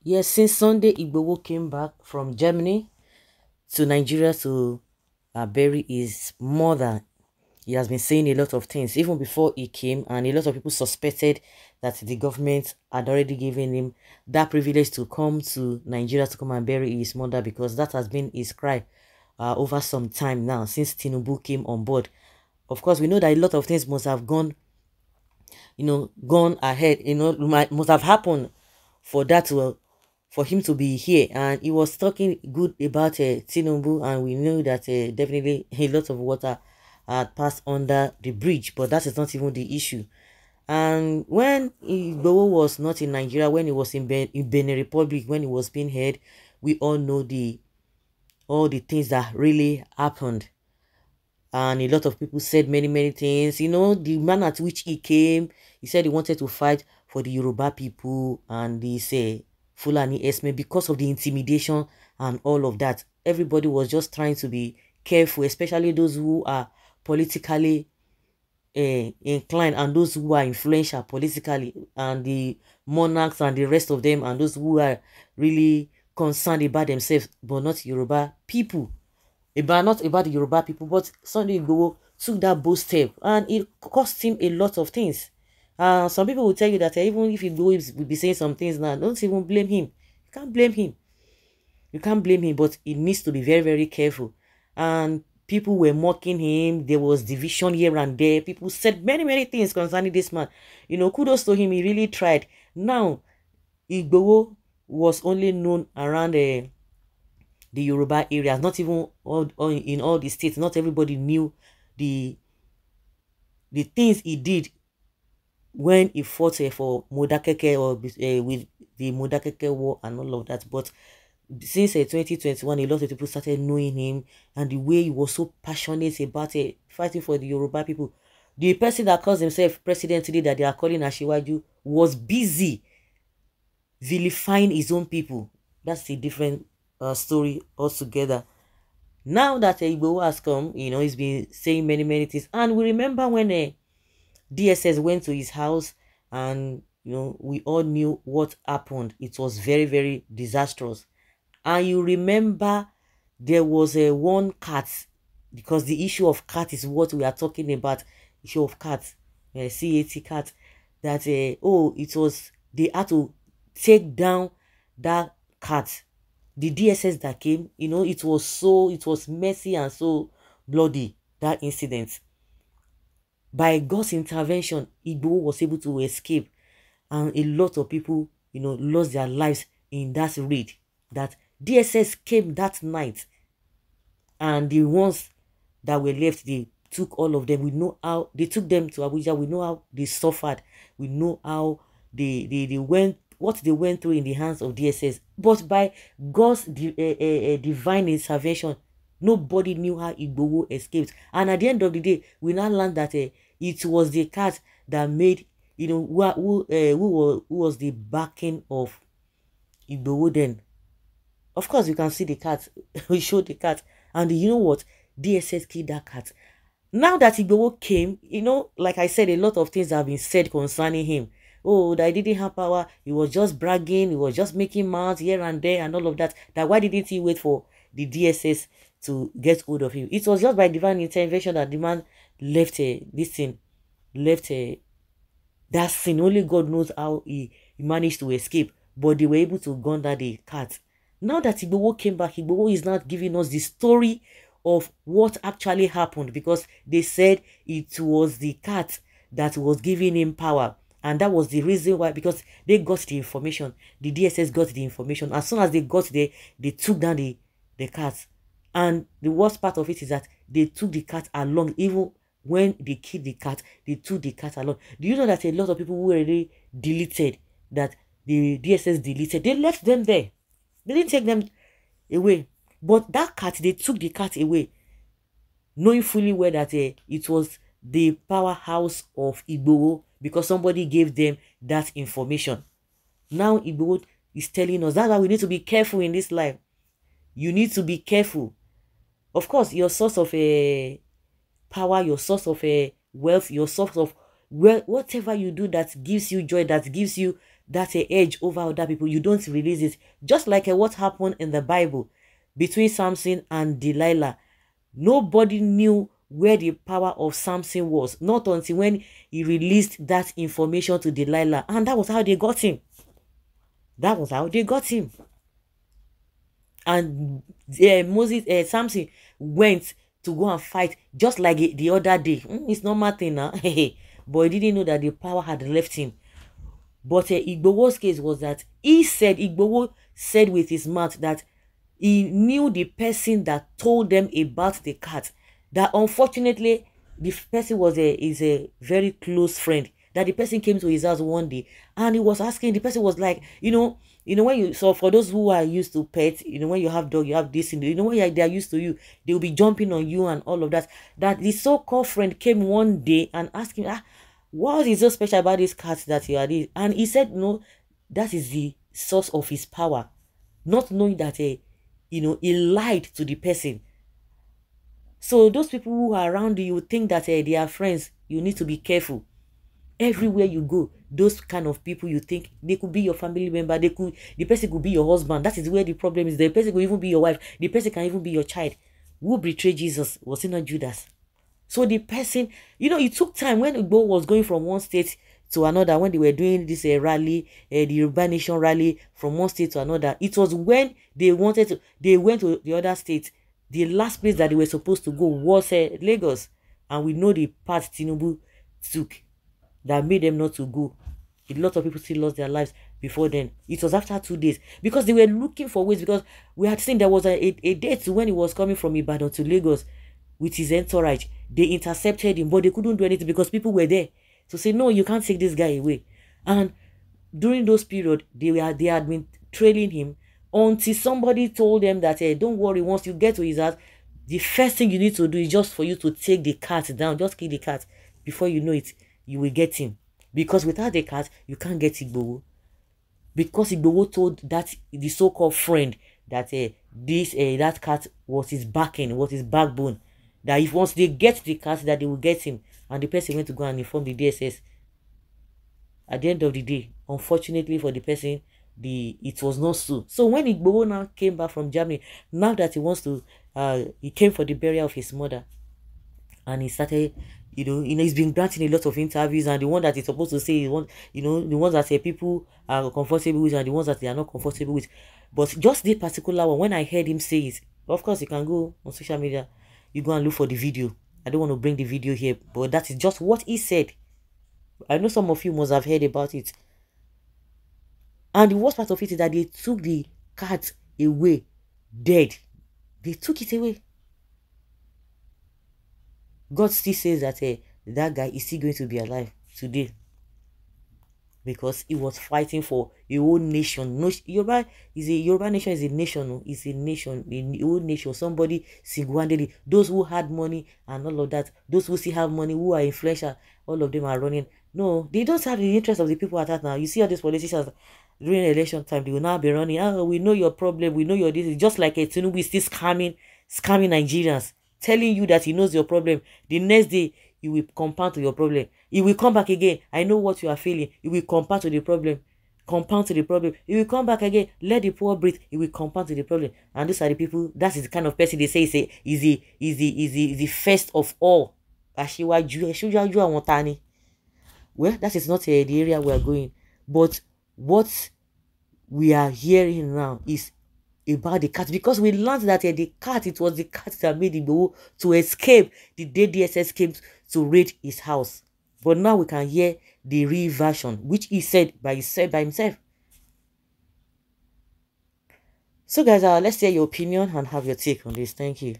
Yes, since Sunday, Igboho came back from Germany to Nigeria to bury his mother. He has been saying a lot of things even before he came, and a lot of people suspected that the government had already given him that privilege to come to Nigeria to come and bury his mother, because that has been his cry over some time now since Tinubu came on board. Of course, we know that a lot of things must have gone ahead, must have happened for that to for him to be here. And he was talking good about Tinubu, and we knew that definitely a lot of water had passed under the bridge, but that is not even the issue. And when Igboho was not in Nigeria, when he was in Benin Republic, when he was being heard, we all know all the things that really happened. And a lot of people said many things. The man at which he came, he said he wanted to fight for the Yoruba people and this Fulani Esme, because of the intimidation and all of that. Everybody was just trying to be careful, especially those who are politically inclined and those who are influential politically, and the monarchs and the rest of them, and those who are really concerned about themselves, but not Yoruba people. Not about the Yoruba people, but Sunday Igboho took that bold step, and it cost him a lot of things. Some people will tell you that even if Igboho will be saying some things now, don't even blame him. You can't blame him. You can't blame him, but he needs to be very careful. And people were mocking him. There was division here and there. People said many things concerning this man. Kudos to him. He really tried. Now, Igboho was only known around the Yoruba areas, not even all in all the states. Not everybody knew the things he did when he fought for Modakeke, or with the Modakeke war and all of that. But since 2021, a lot of people started knowing him, and the way he was so passionate about fighting for the Yoruba people. The person that calls himself president today, that they are calling Ashiwaju, was busy vilifying his own people. That's a different story altogether. Now that Igboho has come, he's been saying many things. And we remember when DSS went to his house, and we all knew what happened. It was very disastrous. And you remember there was a one cat, because the issue of cat is what we are talking about. Issue of cat, CAT cat, that it was, they had to take down that cat. The DSS that came, it was messy and so bloody, that incident. By God's intervention, Igboho was able to escape, and a lot of people, lost their lives in that raid. That DSS came that night, and the ones that were left, they took all of them. We know how they took them to Abuja. We know how they suffered. We know how they went, what they went through in the hands of DSS. But by God's divine intervention, nobody knew how Igboho escaped. And at the end of the day, we now learned that it was the cat that made, who was the backing of Igboho then. Of course, you can see the cat. We showed the cat. And you know what? DSS killed that cat. Now that Igboho came, like I said, a lot of things have been said concerning him. Oh, that he didn't have power. He was just bragging. He was just making mouths here and there and all of that. That why didn't he wait for the DSS to get hold of him? It was just by divine intervention that the man left that scene. Only God knows how he managed to escape. But they were able to gun that the cat. Now that Igboho came back, Igboho is not giving us the story of what actually happened, because they said it was the cat that was giving him power. And that was the reason why, because they got the information. The DSS got the information. As soon as they got there, they took down the cat. And the worst part of it is that they took the cat along. Even when they killed the cat, they took the cat along. Do you know that a lot of people who were already deleted, that the DSS deleted, they left them there. They didn't take them away. But that cat, they took the cat away, knowing fully well that it was the powerhouse of Igboho, because somebody gave them that information. Now Igboho is telling us that's why we need to be careful in this life. You need to be careful. Of course, your source of power, your source of wealth, your source of whatever you do that gives you joy, that gives you that edge over other people, you don't release it. Just like what happened in the Bible between Samson and Delilah. Nobody knew where the power of Samson was, not until when he released that information to Delilah. And that was how they got him. That was how they got him. And Samson went to go and fight just like the other day. It's normal thing now. But he didn't know that the power had left him. But Igboho's case was that Igboho said with his mouth that he knew the person that told them about the cat. That unfortunately, the person was is a very close friend. That the person came to his house one day and he was asking, the person was like, when you, so for those who are used to pets, when you have dog, you have this, when they are used to you, they will be jumping on you and all of that. That the so-called friend came one day and asked him, what is so special about this cat that you are this? And he said, no, that is the source of his power. Not knowing that, he lied to the person. So those people who are around you think that they are friends. You need to be careful. Everywhere you go, those kind of people, you think they could be your family member, the person could be your husband. That is where the problem is. The person could even be your wife. The person can even be your child. Who betrayed Jesus? Was it not Judas? So the person, it took time when Igbo was going from one state to another, when they were doing this rally, the Urban Nation rally from one state to another. It was when they went to the other state. The last place that they were supposed to go was Lagos. And we know the path Tinubu took that made them not to go. A lot of people still lost their lives before then. It was after 2 days because they were looking for ways, because we had seen there was a date when he was coming from Ibadan to Lagos with his entourage. They intercepted him, but they couldn't do anything because people were there to say, no, you can't take this guy away. And during those periods, they had been trailing him until somebody told them that, hey, don't worry, once you get to his house, the first thing you need to do is just for you to take the cat down. Just kill the cat. Before you know it, you will get him. Because without the cat, you can't get Igboho. Because Igboho told that the so-called friend that that cat was his backing, was his backbone. That if once they get the cat, that they will get him. And the person went to go and inform the DSS. At the end of the day, unfortunately for the person, it was not so. So when Igboho now came back from Germany, now that he wants to, he came for the burial of his mother, and he started, he's been granting a lot of interviews, and the one that he's supposed to say is one, the ones that people are comfortable with, and the ones that they are not comfortable with. But just this particular one, when I heard him say it, of course you can go on social media, you go and look for the video. I don't want to bring the video here, but that is just what he said. I know some of you must have heard about it. And the worst part of it is that they took the cat away dead. They took it away. God still says that that guy is still going to be alive today, because he was fighting for a whole nation. No, Yoruba nation is a nation. It's a nation, a whole nation. Somebody single-handedly, those who had money and all of that, those who still have money, who are influential, all of them are running. No, they don't have the interest of the people at heart now. You see all these politicians during election time, they will now be running. Oh, we know your problem. We know your this. It's just like a Tinubu is still scamming Nigerians, telling you that he knows your problem. The next day, he will compound to your problem. He will come back again. I know what you are feeling. He will compound to the problem. Compound to the problem. He will come back again. Let the poor breathe. He will compound to the problem. And these are the people. That is the kind of person they say is the first of all. Well, that is not the area we are going. But what we are hearing now is about the cat, because we learned that the cat, it was the cat that made Igboho to escape the day DSS came to raid his house. But now we can hear the real version, which he said by himself. So guys, let's hear your opinion and have your take on this. Thank you.